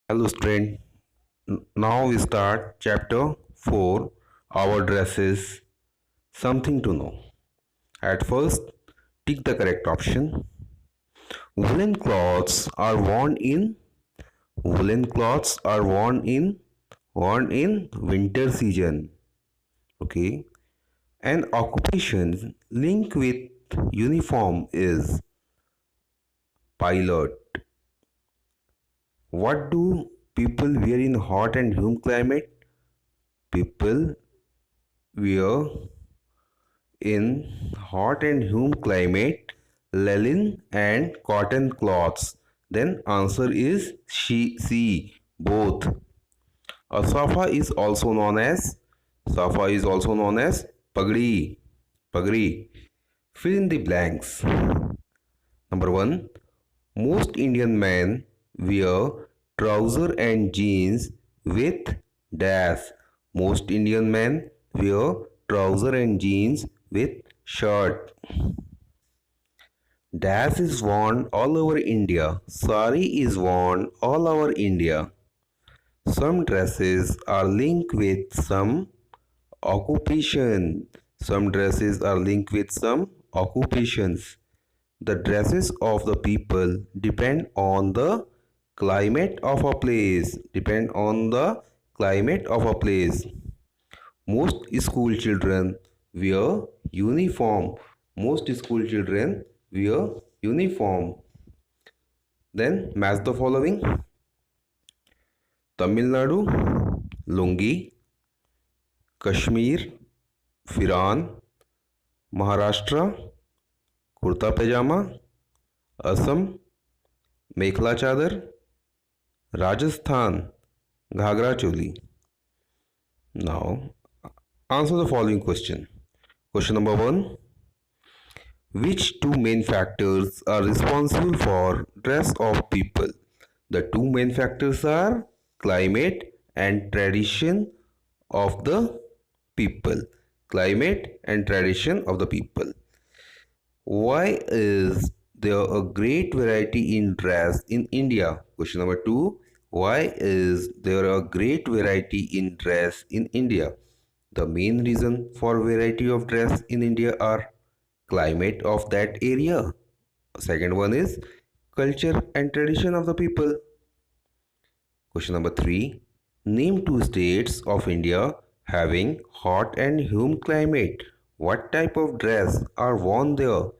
Hello student. Now we start chapter 4, our dresses, something to know. At first, tick the correct option. Woolen cloths are worn in winter season. Okay. An occupation linked with uniform is pilot. What do people wear in hot and humid climate? People wear in hot and humid climate linen and cotton cloths. Then answer is C, both. A safa is also known as pagdi. Pagdi. Fill in the blanks. Number 1. Most Indian men wear trouser and jeans with dash. Most Indian men wear trouser and jeans with shirt. Dash is worn all over India. Sari is worn all over India. Some dresses are linked with some occupation. Some dresses are linked with some occupations. The dresses of the people depend on the climate of a place. Most school children wear uniform. Then match the following. Tamil Nadu, lungi. Kashmir, firan. Maharashtra, kurta pajama. Assam, mekhla chadar. Rajasthan, ghagra choli. Now, answer the following question. Question number 1. Which two main factors are responsible for dress of people? The two main factors are climate and tradition of the people. Why is there a great variety in dress in India? Question number 2. Why is there a great variety in dress in India? The main reason for variety of dress in India are climate of that area. Second one is culture and tradition of the people. Question number 3. Name two states of India having hot and humid climate. What type of dress are worn there?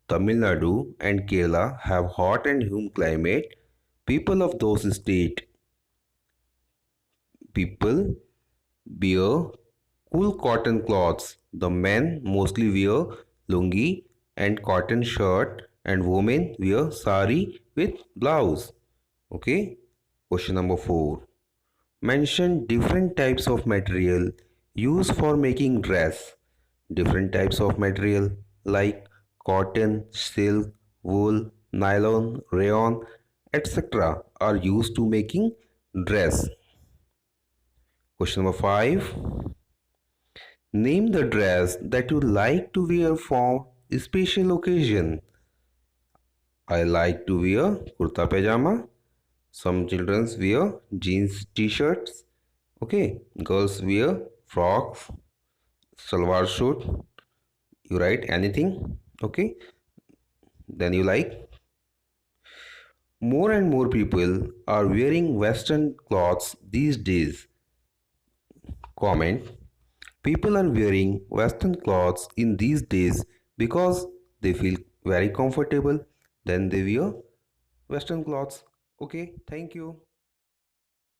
Tamil Nadu and Kerala have hot and humid climate. People of those states wear cool cotton cloths. The men mostly wear lungi and cotton shirt, and women wear sari with blouse. Okay. Question number 4. Mention different types of material used for making dress. Different types of material like cotton, silk, wool, nylon, rayon, etc. are used to making dress. Question number 5. Name the dress that you like to wear for a special occasion. I like to wear kurta pajama. Some children wear jeans t-shirts. Okay, girls wear frocks, salwar suit. You write anything. Okay, then you like. More and more people are wearing western clothes these days. Comment. People are wearing western clothes in these days because they feel very comfortable. Then they wear western clothes. Okay, thank you.